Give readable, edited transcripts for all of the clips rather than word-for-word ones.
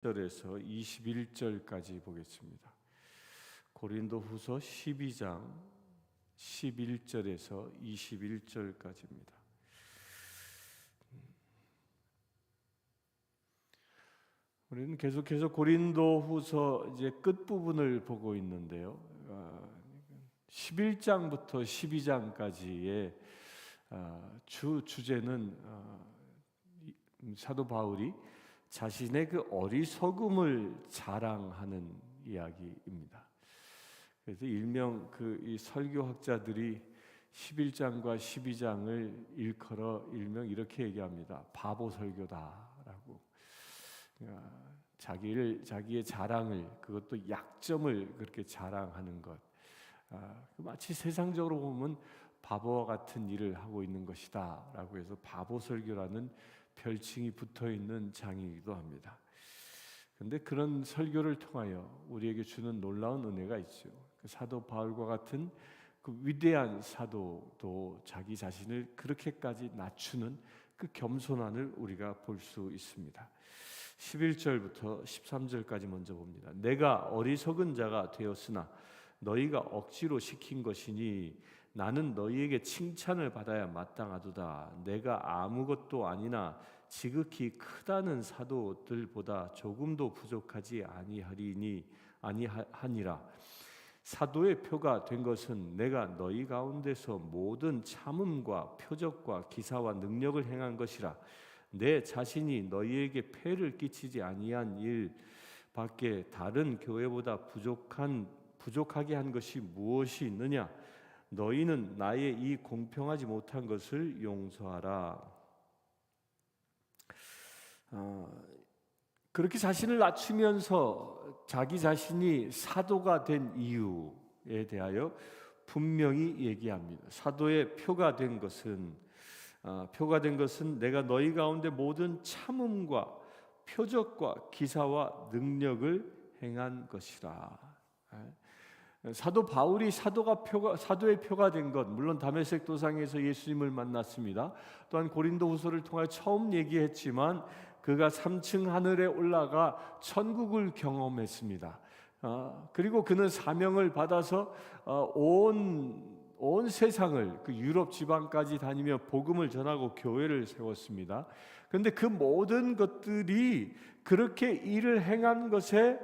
절에서 21절까지 보겠습니다. 고린도후서 12장 11절에서 21절까지입니다. 우리는 계속해서 고린도후서 이제 끝부분을 보고 있는데요. 11장부터 12장까지의 주제는 사도 바울이 자신의 그 어리석음을 자랑하는 이야기입니다. 그래서 일명 이 설교학자들이 11장과 12장을 일컬어 일명 이렇게 얘기합니다. 바보 설교다라고. 자기의 자랑을, 그것도 약점을 그렇게 자랑하는 것, 마치 세상적으로 보면 바보와 같은 일을 하고 있는 것이다라고 해서 바보 설교라는 별칭이 붙어있는 장이기도 합니다. 그런데 그런 설교를 통하여 우리에게 주는 놀라운 은혜가 있죠. 그 사도 바울과 같은 그 위대한 사도도 자기 자신을 그렇게까지 낮추는 그 겸손함을 우리가 볼 수 있습니다. 11절부터 13절까지 먼저 봅니다. 내가 어리석은 자가 되었으나 너희가 억지로 시킨 것이니 나는 너희에게 칭찬을 받아야 마땅하도다. 내가 아무것도 아니나 지극히 크다는 사도들보다 조금도 부족하지 아니하니라. 사도의 표가 된 것은 내가 너희 가운데서 모든 참음과 표적과 기사와 능력을 행한 것이라. 내 자신이 너희에게 폐를 끼치지 아니한 일 밖에 다른 교회보다 부족하게 한 것이 무엇이 있느냐? 너희는 나의 이 공평하지 못한 것을 용서하라. 그렇게 자신을 낮추면서 자기 자신이 사도가 된 이유에 대하여 분명히 얘기합니다. 사도의 표가 된 것은 내가 너희 가운데 모든 참음과 표적과 기사와 능력을 행한 것이라. 사도 바울이 사도의 표가 된 것, 물론 다메섹 도상에서 예수님을 만났습니다. 또한 고린도후서를 통해 처음 얘기했지만 그가 3층 하늘에 올라가 천국을 경험했습니다. 그리고 그는 사명을 받아서 온 세상을, 그 유럽 지방까지 다니며 복음을 전하고 교회를 세웠습니다. 그런데 그 모든 것들이 그렇게 일을 행한 것에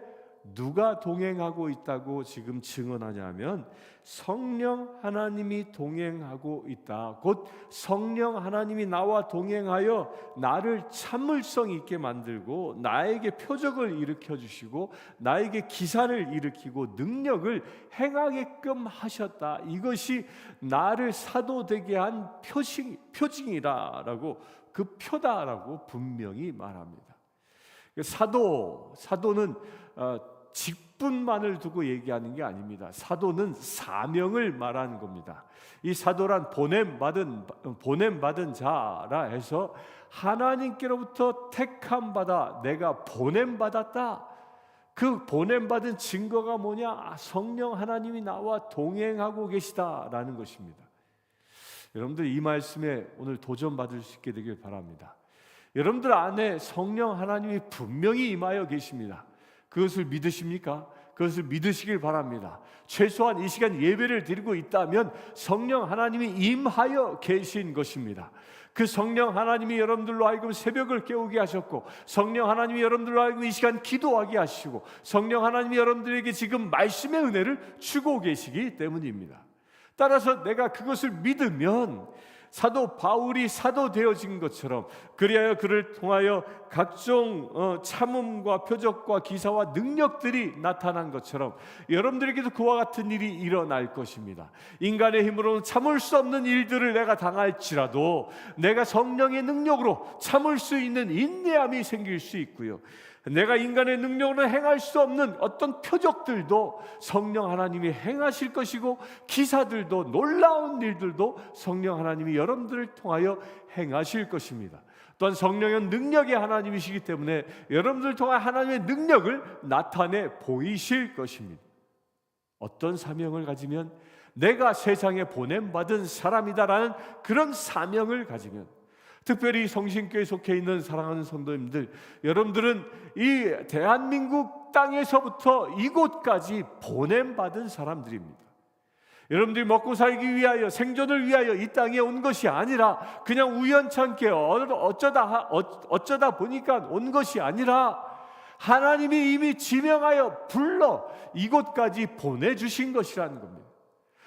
누가 동행하고 있다고 지금 증언하냐면 성령 하나님이 동행하고 있다. 곧 성령 하나님이 나와 동행하여 나를 참을성 있게 만들고 나에게 표적을 일으켜 주시고 나에게 기사를 일으키고 능력을 행하게끔 하셨다. 이것이 나를 사도 되게 한 표징이라고, 그 표다라고 분명히 말합니다. 사도는 직분만을 두고 얘기하는 게 아닙니다. 사도는 사명을 말하는 겁니다. 이 사도란 보냄받은 자라 해서 하나님께로부터 택함 받아 내가 보냄받았다. 그 보냄받은 증거가 뭐냐? 성령 하나님이 나와 동행하고 계시다라는 것입니다. 여러분들 이 말씀에 오늘 도전받을 수 있게 되길 바랍니다. 여러분들 안에 성령 하나님이 분명히 임하여 계십니다. 그것을 믿으십니까? 그것을 믿으시길 바랍니다. 최소한 이 시간 예배를 드리고 있다면 성령 하나님이 임하여 계신 것입니다. 그 성령 하나님이 여러분들로 하여금 새벽을 깨우게 하셨고, 성령 하나님이 여러분들로 하여금 이 시간 기도하게 하시고, 성령 하나님이 여러분들에게 지금 말씀의 은혜를 주고 계시기 때문입니다. 따라서 내가 그것을 믿으면 사도 바울이 사도 되어진 것처럼, 그리하여 그를 통하여 각종 참음과 표적과 기사와 능력들이 나타난 것처럼 여러분들에게도 그와 같은 일이 일어날 것입니다. 인간의 힘으로는 참을 수 없는 일들을 내가 당할지라도 내가 성령의 능력으로 참을 수 있는 인내함이 생길 수 있고요, 내가 인간의 능력으로 행할 수 없는 어떤 표적들도 성령 하나님이 행하실 것이고, 기사들도 놀라운 일들도 성령 하나님이 여러분들을 통하여 행하실 것입니다. 또한 성령은 능력의 하나님이시기 때문에 여러분들을 통해 하나님의 능력을 나타내 보이실 것입니다. 어떤 사명을 가지면, 내가 세상에 보냄받은 사람이다라는 그런 사명을 가지면, 특별히 성신교에 속해 있는 사랑하는 성도님들, 여러분들은 이 대한민국 땅에서부터 이곳까지 보냄받은 사람들입니다. 여러분들이 먹고 살기 위하여, 생존을 위하여 이 땅에 온 것이 아니라 그냥 우연찮게 어쩌다 보니까 온 것이 아니라 하나님이 이미 지명하여 불러 이곳까지 보내주신 것이라는 겁니다.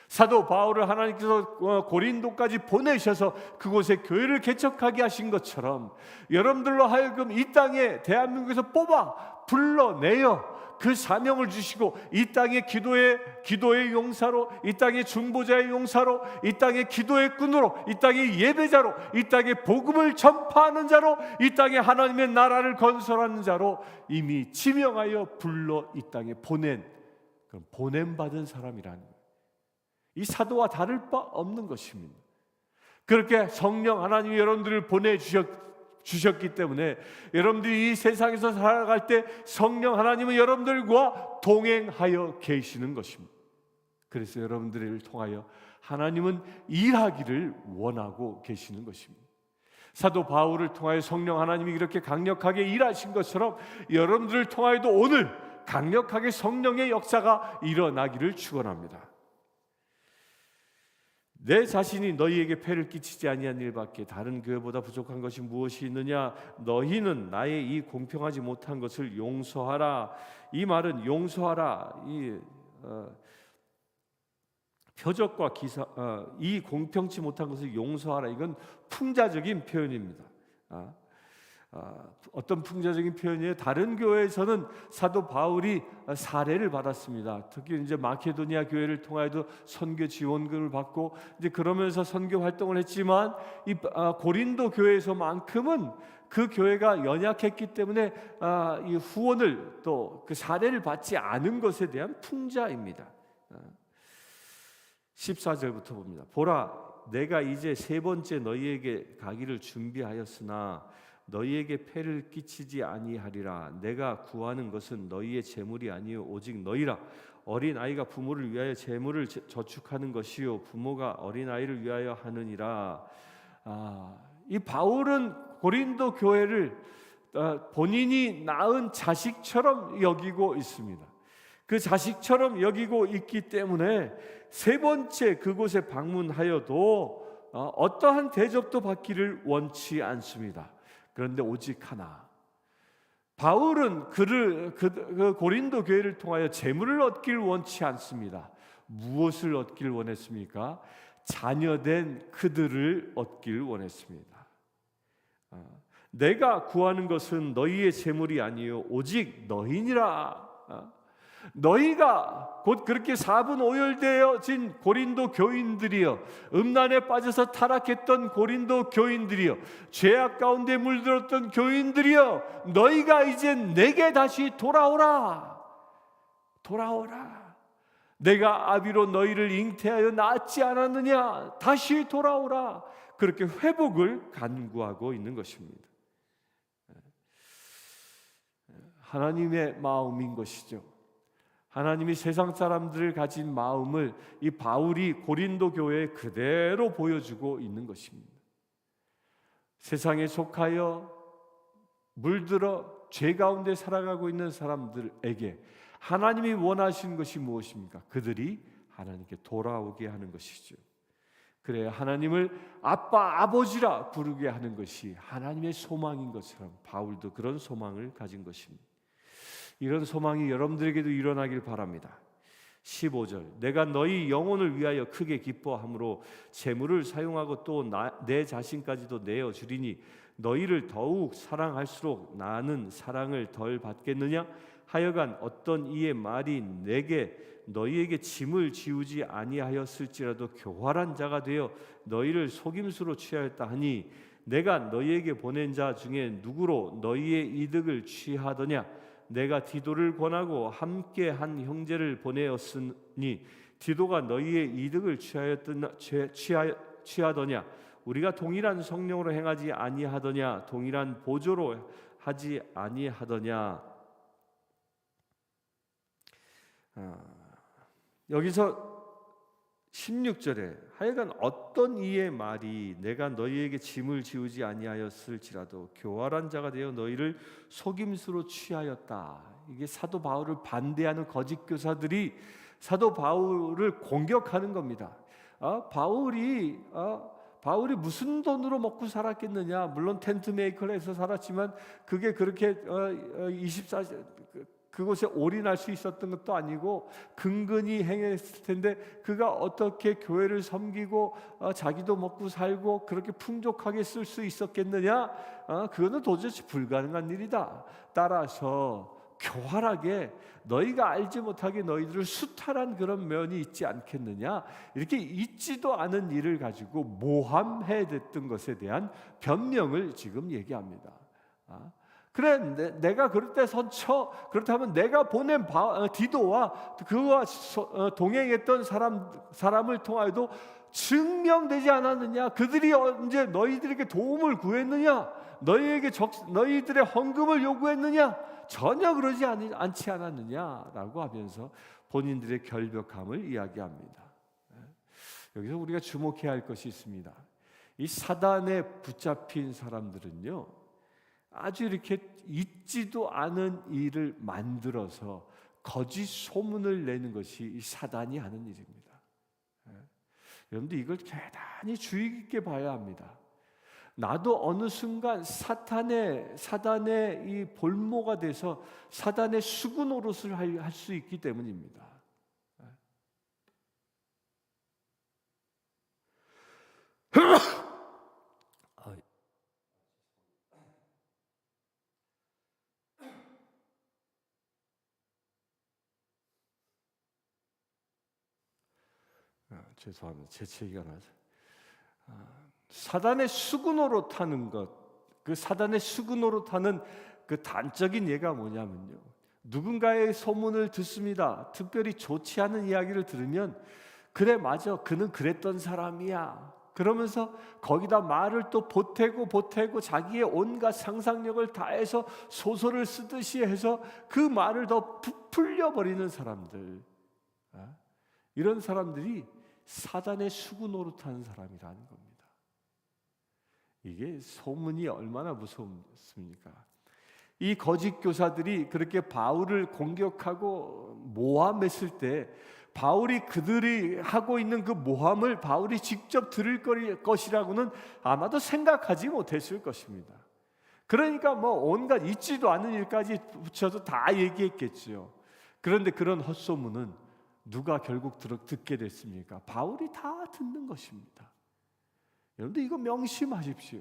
사도 바울을 하나님께서 고린도까지 보내셔서 그곳에 교회를 개척하게 하신 것처럼 여러분들로 하여금 이 땅에 대한민국에서 뽑아 불러내어 그 사명을 주시고 이 땅의 기도의 용사로, 이 땅의 중보자의 용사로, 이 땅의 기도의 꾼으로, 이 땅의 예배자로, 이 땅의 복음을 전파하는 자로, 이 땅에 하나님의 나라를 건설하는 자로 이미 지명하여 불러 이 땅에 보냄받은 사람이라는 거예요. 이 사도와 다를 바 없는 것입니다. 그렇게 성령 하나님이 여러분들을 보내주셨기 때문에 여러분들이 이 세상에서 살아갈 때 성령 하나님은 여러분들과 동행하여 계시는 것입니다. 그래서 여러분들을 통하여 하나님은 일하기를 원하고 계시는 것입니다. 사도 바울을 통하여 성령 하나님이 이렇게 강력하게 일하신 것처럼 여러분들을 통하여도 오늘 강력하게 성령의 역사가 일어나기를 축원합니다. 내 자신이 너희에게 폐를 끼치지 아니한 일밖에 다른 교회보다 부족한 것이 무엇이 있느냐? 너희는 나의 이 공평하지 못한 것을 용서하라. 이 말은 용서하라, 표적과 기사, 이 공평치 못한 것을 용서하라, 이건 풍자적인 표현입니다. 어떤 풍자적인 표현이에요? 다른 교회에서는 사도 바울이 사례를 받았습니다. 특히 이제 마케도니아 교회를 통하여도 선교 지원금을 받고 이제 그러면서 선교 활동을 했지만 이 고린도 교회에서만큼은 그 교회가 연약했기 때문에 이 후원을 또 그 사례를 받지 않은 것에 대한 풍자입니다. 14절부터 봅니다. 보라, 내가 이제 세 번째 너희에게 가기를 준비하였으나 너희에게 폐를 끼치지 아니하리라. 내가 구하는 것은 너희의 재물이 아니요 오직 너희라. 어린 아이가 부모를 위하여 재물을 저축하는 것이요 부모가 어린 아이를 위하여 하느니라. 이 바울은 고린도 교회를 본인이 낳은 자식처럼 여기고 있습니다. 그 자식처럼 여기고 있기 때문에 세 번째 그곳에 방문하여도 어떠한 대접도 받기를 원치 않습니다. 그런데 오직 하나, 바울은 그 고린도 교회를 통하여 재물을 얻길 원치 않습니다. 무엇을 얻길 원했습니까? 자녀된 그들을 얻길 원했습니다. 내가 구하는 것은 너희의 재물이 아니요 오직 너희니라. 너희가 곧 그렇게 사분오열되어진 고린도 교인들이여, 음란에 빠져서 타락했던 고린도 교인들이여, 죄악 가운데 물들었던 교인들이여, 너희가 이제 내게 다시 돌아오라. 내가 아비로 너희를 잉태하여 낳지 않았느냐? 다시 돌아오라. 그렇게 회복을 간구하고 있는 것입니다. 하나님의 마음인 것이죠. 하나님이 세상 사람들을 가진 마음을 이 바울이 고린도 교회에 그대로 보여주고 있는 것입니다. 세상에 속하여 물들어 죄 가운데 살아가고 있는 사람들에게 하나님이 원하시는 것이 무엇입니까? 그들이 하나님께 돌아오게 하는 것이죠. 그래야 하나님을 아빠, 아버지라 부르게 하는 것이 하나님의 소망인 것처럼 바울도 그런 소망을 가진 것입니다. 이런 소망이 여러분들에게도 일어나길 바랍니다. 15절, 내가 너희 영혼을 위하여 크게 기뻐함으로 재물을 사용하고 또 내 자신까지도 내어주리니 너희를 더욱 사랑할수록 나는 사랑을 덜 받겠느냐? 하여간 어떤 이의 말이 너희에게 짐을 지우지 아니하였을지라도 교활한 자가 되어 너희를 속임수로 취하였다 하니 내가 너희에게 보낸 자 중에 누구로 너희의 이득을 취하더냐? 내가 디도를 권하고 함께 한 형제를 보내었으니 디도가 너희의 이득을 취하더냐? 우리가 동일한 성령으로 행하지 아니하더냐? 동일한 보조로 하지 아니하더냐? 여기서 16절에 하여간 어떤 이의 말이 내가 너희에게 짐을 지우지 아니하였을지라도 교활한 자가 되어 너희를 속임수로 취하였다. 이게 사도 바울을 반대하는 거짓 교사들이 사도 바울을 공격하는 겁니다. 바울이 무슨 돈으로 먹고 살았겠느냐? 물론 텐트 메이커를 해서 살았지만 그게 그렇게 24 그곳에 올인할 수 있었던 것도 아니고 근근히 행했을 텐데 그가 어떻게 교회를 섬기고 자기도 먹고 살고 그렇게 풍족하게 쓸 수 있었겠느냐? 그거는 도저히 불가능한 일이다. 따라서 교활하게 너희가 알지 못하게 너희들을 수탈한 그런 면이 있지 않겠느냐? 이렇게 있지도 않은 일을 가지고 모함해댔던 것에 대한 변명을 지금 얘기합니다. 그래, 내가 그럴 때 선처, 그렇다면 내가 보낸 디도와 그와 동행했던 사람을 통하여도 증명되지 않았느냐? 그들이 언제 너희들에게 도움을 구했느냐? 너희들의 헌금을 요구했느냐? 전혀 그러지 않지 않았느냐라고 하면서 본인들의 결벽함을 이야기합니다. 여기서 우리가 주목해야 할 것이 있습니다. 이 사단에 붙잡힌 사람들은요, 아주 이렇게 있지도 않은 일을 만들어서 거짓 소문을 내는 것이 이 사단이 하는 일입니다. 여러분들 이걸 대단히 주의 깊게 봐야 합니다. 나도 어느 순간 사단의 이 볼모가 돼서 사단의 수구 노릇을 할 수 있기 때문입니다. 죄송합니다. 재채기가 나서. 사단의 수구 노릇하는 것, 그 사단의 수구 노릇하는 그 단적인 예가 뭐냐면요, 누군가의 소문을 듣습니다. 특별히 좋지 않은 이야기를 들으면 그래 맞아, 그는 그랬던 사람이야 그러면서 거기다 말을 또 보태고 자기의 온갖 상상력을 다해서 소설을 쓰듯이 해서 그 말을 더 부풀려 버리는 사람들, 이런 사람들이 사단의 수구 노릇하는 사람이라는 겁니다. 이게 소문이 얼마나 무섭습니까? 이 거짓 교사들이 그렇게 바울을 공격하고 모함했을 때 바울이 그들이 하고 있는 그 모함을 바울이 직접 들을 것이라고는 아마도 생각하지 못했을 것입니다. 그러니까 뭐 온갖 있지도 않은 일까지 붙여서 다 얘기했겠죠. 그런데 그런 헛소문은 누가 결국 듣게 됐습니까? 바울이 다 듣는 것입니다. 여러분들 이거 명심하십시오.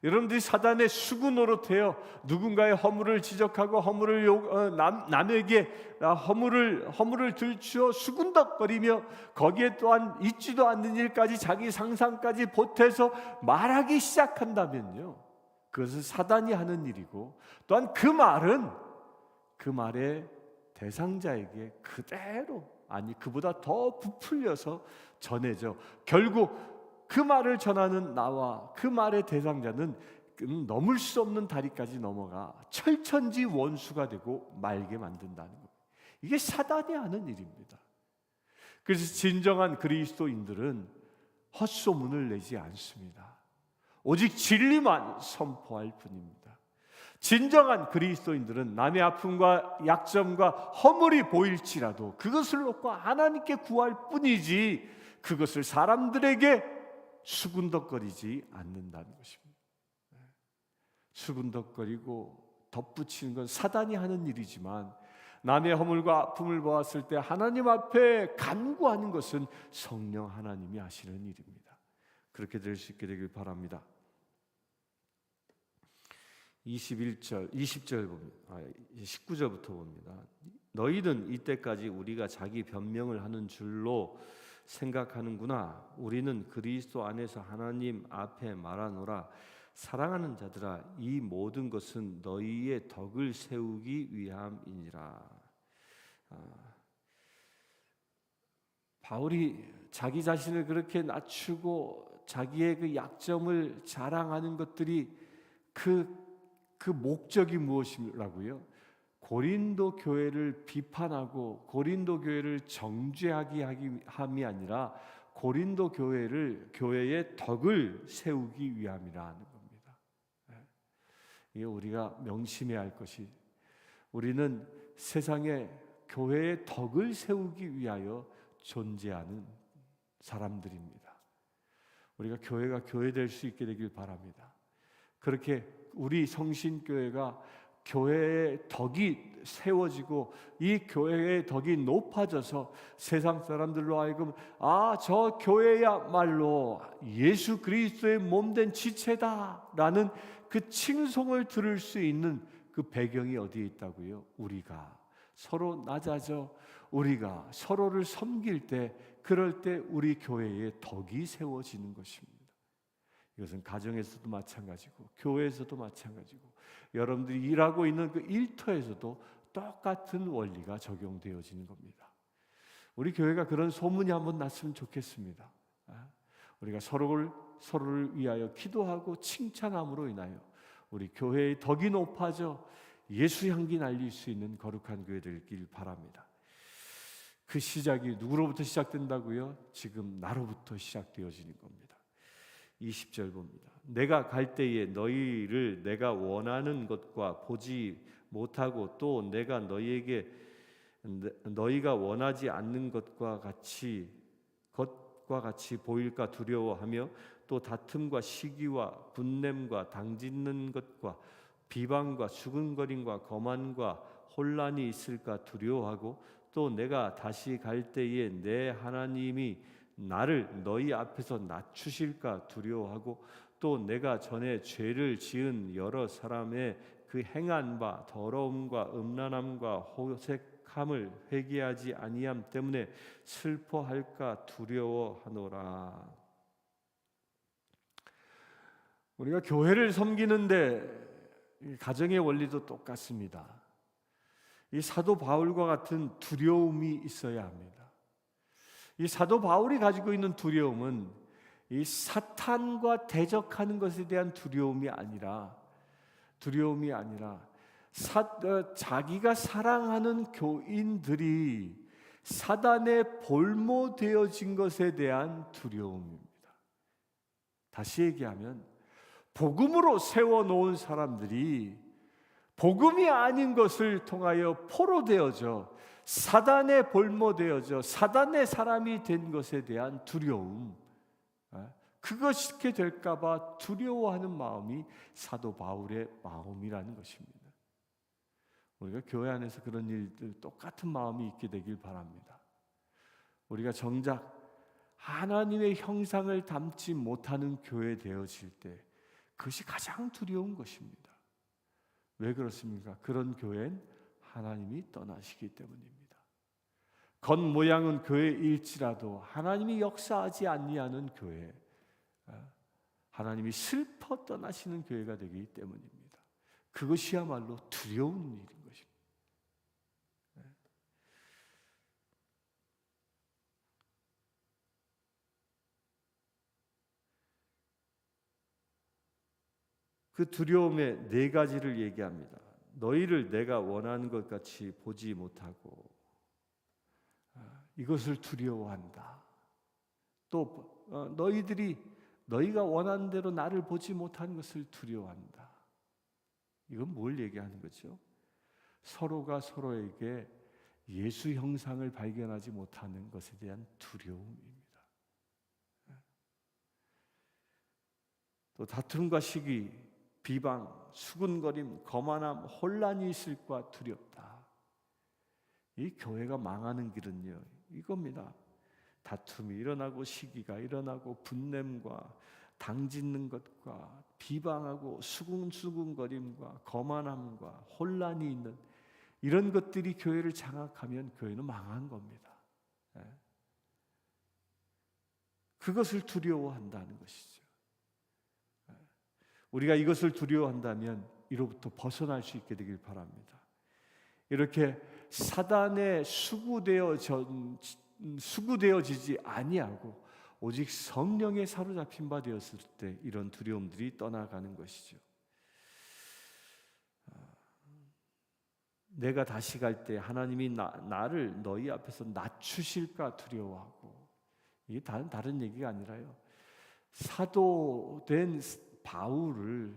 여러분들이 사단의 수구 노릇해요. 누군가의 허물을 지적하고 남에게 허물을 들추어 수군덕거리며 거기에 또한 있지도 않는 일까지 자기 상상까지 보태서 말하기 시작한다면요, 그것은 사단이 하는 일이고, 또한 그 말의 대상자에게 그대로, 아니 그보다 더 부풀려서 전해져 결국 그 말을 전하는 나와 그 말의 대상자는 넘을 수 없는 다리까지 넘어가 철천지 원수가 되고 말게 만든다는 것. 이게 사단이 하는 일입니다. 그래서 진정한 그리스도인들은 헛소문을 내지 않습니다. 오직 진리만 선포할 뿐입니다. 진정한 그리스도인들은 남의 아픔과 약점과 허물이 보일지라도 그것을 놓고 하나님께 구할 뿐이지 그것을 사람들에게 수군덕거리지 않는다는 것입니다. 수군덕거리고 덧붙이는 건 사단이 하는 일이지만 남의 허물과 아픔을 보았을 때 하나님 앞에 간구하는 것은 성령 하나님이 하시는 일입니다. 그렇게 될 수 있게 되길 바랍니다. 19절부터 봅니다. 너희는 이때까지 우리가 자기 변명을 하는 줄로 생각하는구나. 우리는 그리스도 안에서 하나님 앞에 말하노라. 사랑하는 자들아, 이 모든 것은 너희의 덕을 세우기 위함이니라. 바울이 자기 자신을 그렇게 낮추고 자기의 그 약점을 자랑하는 것들이 그 목적이 무엇이라고요? 고린도 교회를 비판하고 고린도 교회를 정죄하게 함이 아니라 고린도 교회의 덕을 세우기 위함이라는 겁니다. 이게 우리가 명심해야 할 것이, 우리는 세상에 교회의 덕을 세우기 위하여 존재하는 사람들입니다. 우리가 교회가 교회될 수 있게 되길 바랍니다. 그렇게 우리 성신교회가 교회의 덕이 세워지고 이 교회의 덕이 높아져서 세상 사람들로 하여금 저 교회야말로 예수 그리스도의 몸된 지체다라는 그 칭송을 들을 수 있는 그 배경이 어디에 있다고요? 우리가 서로 낮아져 우리가 서로를 섬길 때, 그럴 때 우리 교회의 덕이 세워지는 것입니다. 이것은 가정에서도 마찬가지고 교회에서도 마찬가지고 여러분들이 일하고 있는 그 일터에서도 똑같은 원리가 적용되어지는 겁니다. 우리 교회가 그런 소문이 한번 났으면 좋겠습니다. 우리가 서로를 위하여 기도하고 칭찬함으로 인하여 우리 교회의 덕이 높아져 예수 향기 날릴 수 있는 거룩한 교회 되길 바랍니다. 그 시작이 누구로부터 시작된다고요? 지금 나로부터 시작되어지는 겁니다. 20절 봅니다. 내가 갈 때에 너희를 내가 원하는 것과 보지 못하고 또 내가 너희가 원하지 않는 것과 같이 보일까 두려워하며 또 다툼과 시기와 분냄과 당짓는 것과 비방과 수근거림과 거만과 혼란이 있을까 두려워하고 또 내가 다시 갈 때에 내 하나님이 나를 너희 앞에서 낮추실까 두려워하고 또 내가 전에 죄를 지은 여러 사람의 그 행한 바 더러움과 음란함과 호색함을 회개하지 아니함 때문에 슬퍼할까 두려워하노라. 우리가 교회를 섬기는데 가정의 원리도 똑같습니다. 이 사도 바울과 같은 두려움이 있어야 합니다. 이 사도 바울이 가지고 있는 두려움은 이 사탄과 대적하는 것에 대한 두려움이 아니라 자기가 사랑하는 교인들이 사단에 볼모되어진 것에 대한 두려움입니다. 다시 얘기하면 복음으로 세워놓은 사람들이 복음이 아닌 것을 통하여 포로되어져 사단에 볼모되어져 사단의 사람이 된 것에 대한 두려움, 그것이 이렇게 될까 봐 두려워하는 마음이 사도 바울의 마음이라는 것입니다. 우리가 교회 안에서 그런 일들 똑같은 마음이 있게 되길 바랍니다. 우리가 정작 하나님의 형상을 담지 못하는 교회 되어질 때 그것이 가장 두려운 것입니다. 왜 그렇습니까? 그런 교회는 하나님이 떠나시기 때문입니다. 겉모양은 교회일지라도 하나님이 역사하지 아니하는 교회, 하나님이 슬퍼 떠나시는 교회가 되기 때문입니다. 그것이야말로 두려운 일인 것입니다. 그 두려움의 네 가지를 얘기합니다. 너희를 내가 원하는 것 같이 보지 못하고 이것을 두려워한다. 또 너희가 원하는 대로 나를 보지 못하는 것을 두려워한다. 이건 뭘 얘기하는 거죠? 서로가 서로에게 예수 형상을 발견하지 못하는 것에 대한 두려움입니다. 또 다툼과 시기, 비방, 수군거림, 거만함, 혼란이 있을까 두렵다. 이 교회가 망하는 길은요, 이겁니다. 다툼이 일어나고 시기가 일어나고 분냄과 당짓는 것과 비방하고 수군수군거림과 거만함과 혼란이 있는 이런 것들이 교회를 장악하면 교회는 망한 겁니다. 그것을 두려워한다는 것이죠. 우리가 이것을 두려워한다면 이로부터 벗어날 수 있게 되길 바랍니다. 이렇게 사단에 수구되어지지 아니하고 오직 성령에 사로잡힌 바 되었을 때 이런 두려움들이 떠나가는 것이죠. 내가 다시 갈 때 하나님이 나를 너희 앞에서 낮추실까 두려워하고, 이게 다른 얘기가 아니라요, 사도된 바울을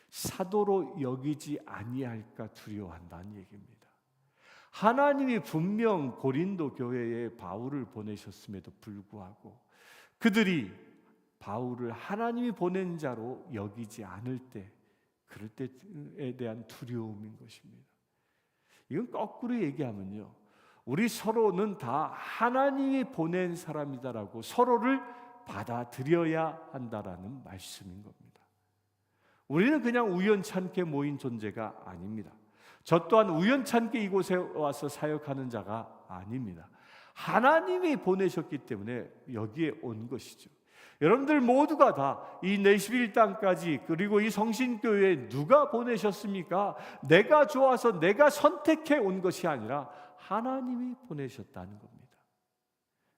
사도로 여기지 아니할까 두려워한다는 얘기입니다. 하나님이 분명 고린도 교회에 바울을 보내셨음에도 불구하고 그들이 바울을 하나님이 보낸 자로 여기지 않을 때, 그럴 때에 대한 두려움인 것입니다. 이건 거꾸로 얘기하면요, 우리 서로는 다 하나님이 보낸 사람이다라고 서로를 받아들여야 한다라는 말씀인 겁니다. 우리는 그냥 우연찮게 모인 존재가 아닙니다. 저 또한 우연찮게 이곳에 와서 사역하는 자가 아닙니다. 하나님이 보내셨기 때문에 여기에 온 것이죠. 여러분들 모두가 다 이 내시빌 땅까지, 그리고 이 성신교회에 누가 보내셨습니까? 내가 좋아서 내가 선택해 온 것이 아니라 하나님이 보내셨다는 겁니다.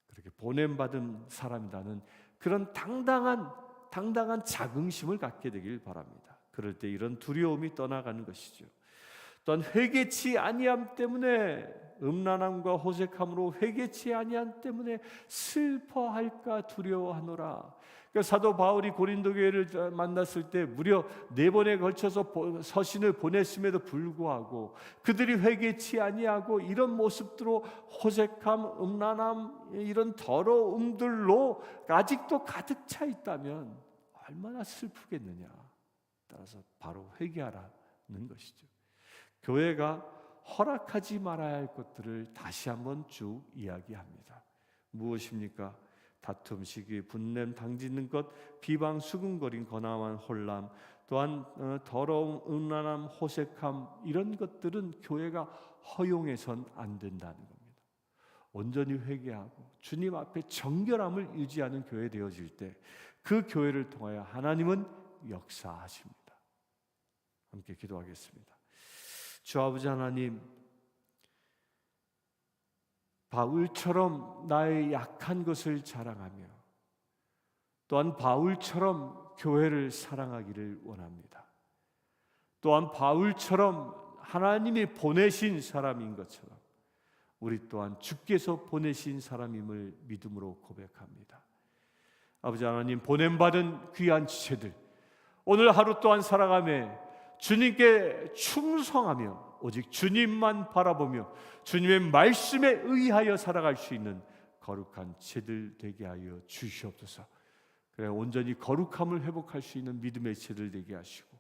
그렇게 보냄받은 사람이라는 그런 당당한 자긍심을 갖게 되길 바랍니다. 그럴 때 이런 두려움이 떠나가는 것이죠. 또한 회개치 아니함 때문에, 음란함과 호색함으로 회개치 아니함 때문에 슬퍼할까 두려워하노라. 그러니까 사도 바울이 고린도 교회를 만났을 때 무려 4번에 걸쳐서 서신을 보냈음에도 불구하고 그들이 회개치 아니하고 이런 모습들로 호색함, 음란함, 이런 더러움들로 아직도 가득 차 있다면 얼마나 슬프겠느냐. 따라서 바로 회개하라는 것이죠. 교회가 허락하지 말아야 할 것들을 다시 한번 쭉 이야기합니다. 무엇입니까? 다툼, 시기, 분냄, 당짓는 것, 비방, 수군거림, 거남한 혼람, 또한 더러움, 음란함, 호색함, 이런 것들은 교회가 허용해선 안 된다는 겁니다. 온전히 회개하고 주님 앞에 정결함을 유지하는 교회 되어질 때 그 교회를 통하여 하나님은 역사하십니다. 함께 기도하겠습니다. 주 아버지 하나님, 바울처럼 나의 약한 것을 자랑하며 또한 바울처럼 교회를 사랑하기를 원합니다. 또한 바울처럼 하나님이 보내신 사람인 것처럼 우리 또한 주께서 보내신 사람임을 믿음으로 고백합니다. 아버지 하나님, 보냄받은 귀한 지체들, 오늘 하루 또한 살아가며 주님께 충성하며 오직 주님만 바라보며 주님의 말씀에 의하여 살아갈 수 있는 거룩한 지체들 되게 하여 주시옵소서. 그래 온전히 거룩함을 회복할 수 있는 믿음의 지체들 되게 하시고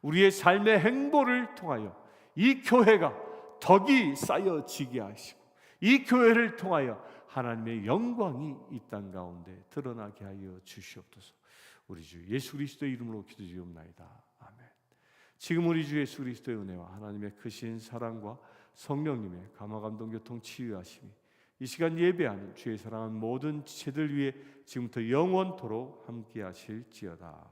우리의 삶의 행보를 통하여 이 교회가 덕이 쌓여지게 하시고 이 교회를 통하여 하나님의 영광이 이 땅 가운데 드러나게 하여 주시옵소서. 우리 주 예수 그리스도의 이름으로 기도드리옵나이다. 아멘. 지금 우리 주 예수 그리스도의 은혜와 하나님의 크신 사랑과 성령님의 감화감동 교통 치유하심이 이 시간 예배하는 주의 사랑하는 모든 지체들 위해 지금부터 영원토록 함께 하실지어다.